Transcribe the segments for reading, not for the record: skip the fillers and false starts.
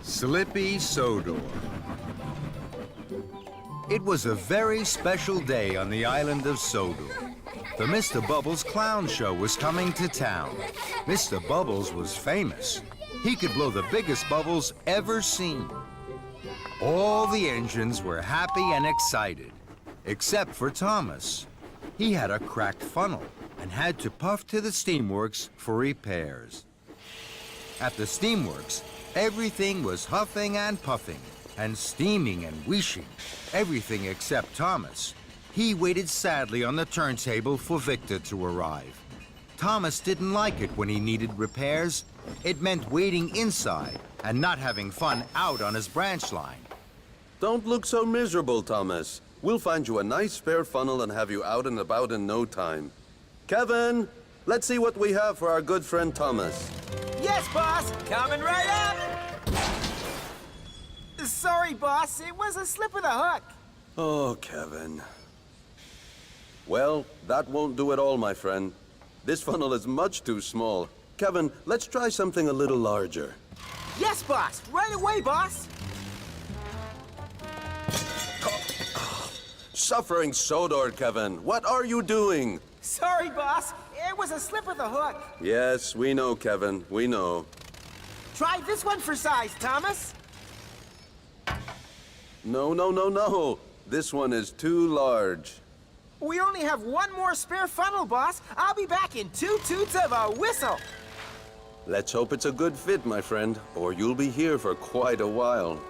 Slippy Sodor. It was a very special day on the island of Sodor. The Mr. Bubbles clown show was coming to town. Mr. Bubbles was famous. He could blow the biggest bubbles ever seen. All the engines were happy and excited, except for Thomas. He had a cracked funnel and had to puff to the steamworks for repairs. At the steamworks, everything was huffing and puffing, and steaming and wheeshing, everything except Thomas. He waited sadly on the turntable for Victor to arrive. Thomas didn't like it when he needed repairs. It meant waiting inside and not having fun out on his branch line. Don't look so miserable, Thomas. We'll find you a nice spare funnel and have you out and about in no time. Kevin, let's see what we have for our good friend Thomas. Yes, boss! Coming right up! Sorry, boss. It was a slip of the hook. Oh, Kevin. Well, that won't do at all, my friend. This funnel is much too small. Kevin, let's try something a little larger. Yes, boss. Right away, boss. Suffering Sodor, Kevin. What are you doing? Sorry, boss. It was a slip of the hook. Yes, we know, Kevin. We know. Try this one for size, Thomas. No, no, no, no. This one is too large. We only have one more spare funnel, boss. I'll be back in 2 toots of a whistle. Let's hope it's a good fit, my friend, or you'll be here for quite a while.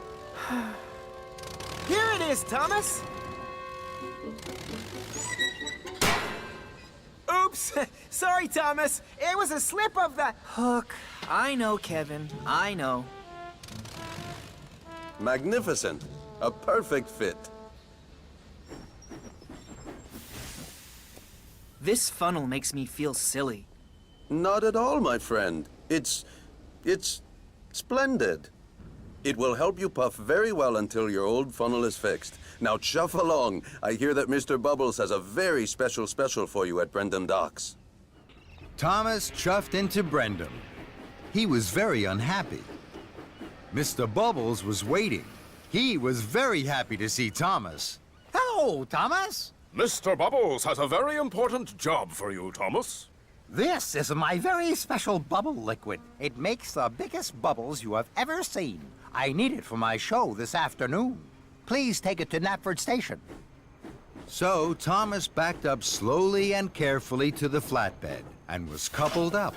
Here it is, Thomas. Oops. Sorry, Thomas. It was a slip of the hook. I know, Kevin. I know. Magnificent. A perfect fit. This funnel makes me feel silly. Not at all, my friend. It's splendid. It will help you puff very well until your old funnel is fixed. Now chuff along. I hear that Mr. Bubbles has a very special for you at Brendam Docks. Thomas chuffed into Brendam. He was very unhappy. Mr. Bubbles was waiting. He was very happy to see Thomas. Hello, Thomas. Mr. Bubbles has a very important job for you, Thomas. This is my very special bubble liquid. It makes the biggest bubbles you have ever seen. I need it for my show this afternoon. Please take it to Knapford Station. So Thomas backed up slowly and carefully to the flatbed and was coupled up.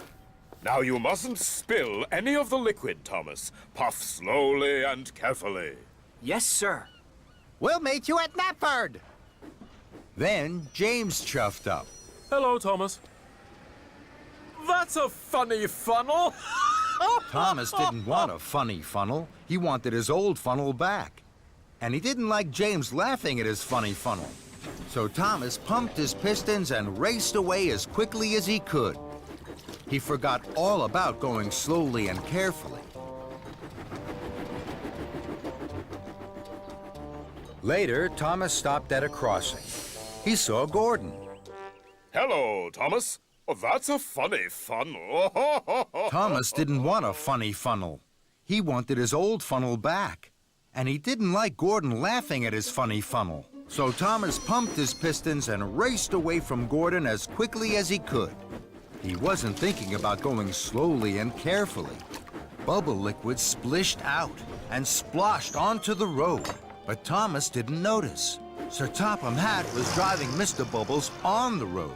Now you mustn't spill any of the liquid, Thomas. Puff slowly and carefully. Yes, sir. We'll meet you at Knapford. Then James chuffed up. Hello, Thomas. That's a funny funnel. Thomas didn't want a funny funnel. He wanted his old funnel back. And he didn't like James laughing at his funny funnel. So Thomas pumped his pistons and raced away as quickly as he could. He forgot all about going slowly and carefully. Later, Thomas stopped at a crossing. He saw Gordon. Hello, Thomas. That's a funny funnel. Thomas didn't want a funny funnel. He wanted his old funnel back. And he didn't like Gordon laughing at his funny funnel. So Thomas pumped his pistons and raced away from Gordon as quickly as he could. He wasn't thinking about going slowly and carefully. Bubble liquid splished out and sploshed onto the road. But Thomas didn't notice. Sir Topham Hatt was driving Mr. Bubbles on the road.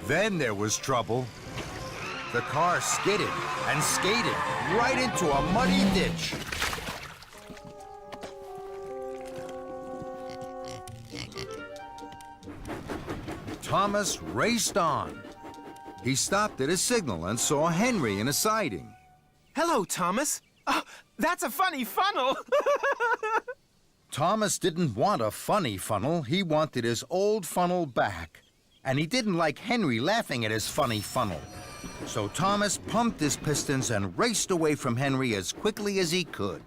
Then there was trouble. The car skidded and skated right into a muddy ditch. Thomas raced on. He stopped at a signal and saw Henry in a siding. Hello, Thomas. Oh, that's a funny funnel. Thomas didn't want a funny funnel. He wanted his old funnel back. And he didn't like Henry laughing at his funny funnel. So Thomas pumped his pistons and raced away from Henry as quickly as he could.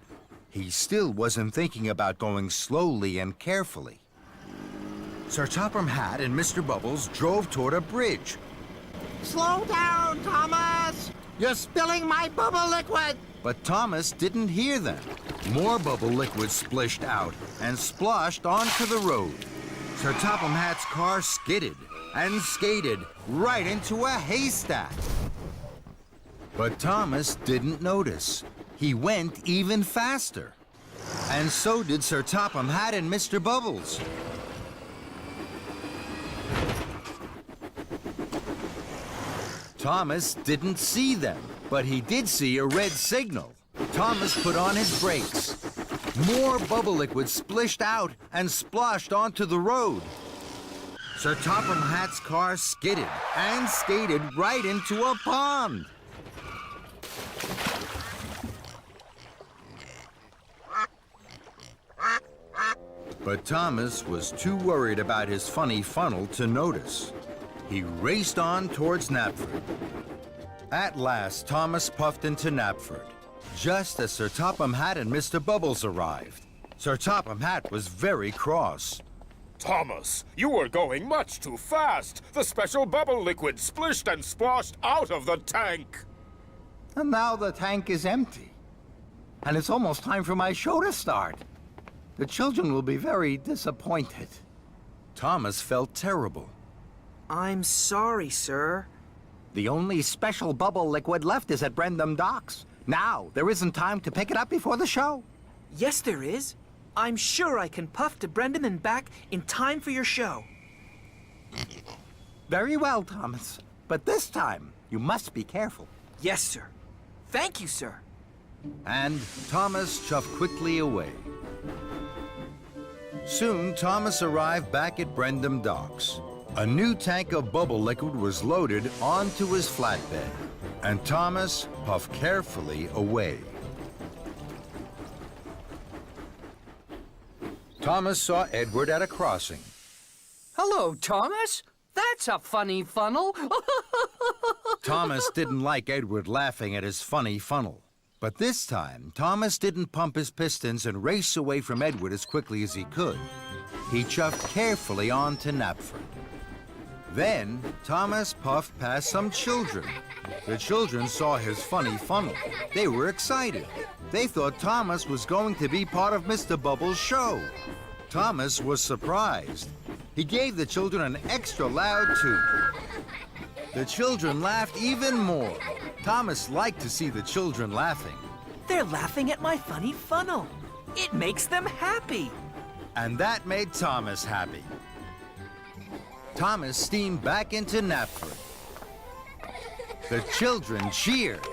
He still wasn't thinking about going slowly and carefully. Sir Topham Hatt and Mr. Bubbles drove toward a bridge. Slow down, Thomas. You're spilling my bubble liquid! But Thomas didn't hear them. More bubble liquid splished out and splashed onto the road. Sir Topham Hatt's car skidded and skated right into a haystack. But Thomas didn't notice. He went even faster. And so did Sir Topham Hatt and Mr. Bubbles. Thomas didn't see them, but he did see a red signal. Thomas put on his brakes. More bubble liquid splished out and splashed onto the road. Sir Topham Hatt's car skidded and skated right into a pond. But Thomas was too worried about his funny funnel to notice. He raced on towards Knapford. At last, Thomas puffed into Knapford, just as Sir Topham Hatt and Mr. Bubbles arrived. Sir Topham Hatt was very cross. Thomas, you were going much too fast. The special bubble liquid splished and splashed out of the tank. And now the tank is empty. And it's almost time for my show to start. The children will be very disappointed. Thomas felt terrible. I'm sorry, sir. The only special bubble liquid left is at Brendam Docks. Now, there isn't time to pick it up before the show. Yes, there is. I'm sure I can puff to Brendan and back in time for your show. Very well, Thomas. But this time, you must be careful. Yes, sir. Thank you, sir. And Thomas chuffed quickly away. Soon, Thomas arrived back at Brendam Docks. A new tank of bubble liquid was loaded onto his flatbed, and Thomas puffed carefully away. Thomas saw Edward at a crossing. Hello, Thomas. That's a funny funnel. Thomas didn't like Edward laughing at his funny funnel. But this time, Thomas didn't pump his pistons and race away from Edward as quickly as he could. He chuffed carefully on to Knapford. Then, Thomas puffed past some children. The children saw his funny funnel. They were excited. They thought Thomas was going to be part of Mr. Bubbles' show. Thomas was surprised. He gave the children an extra loud toot. The children laughed even more. Thomas liked to see the children laughing. They're laughing at my funny funnel. It makes them happy. And that made Thomas happy. Thomas steamed back into Knapford. The children cheered.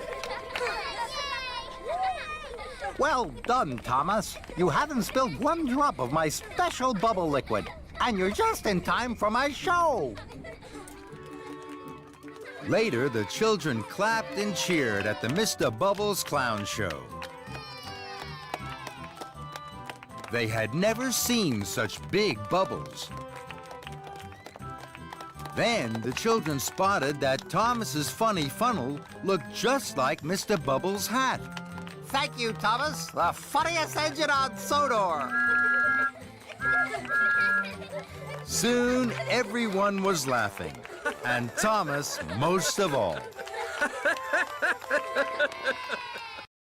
Well done, Thomas. You haven't spilled one drop of my special bubble liquid. And you're just in time for my show. Later, the children clapped and cheered at the Mr. Bubbles Clown Show. They had never seen such big bubbles. Then the children spotted that Thomas's funny funnel looked just like Mr. Bubbles' hat. Thank you, Thomas. The funniest engine on Sodor. Soon, everyone was laughing, and Thomas most of all.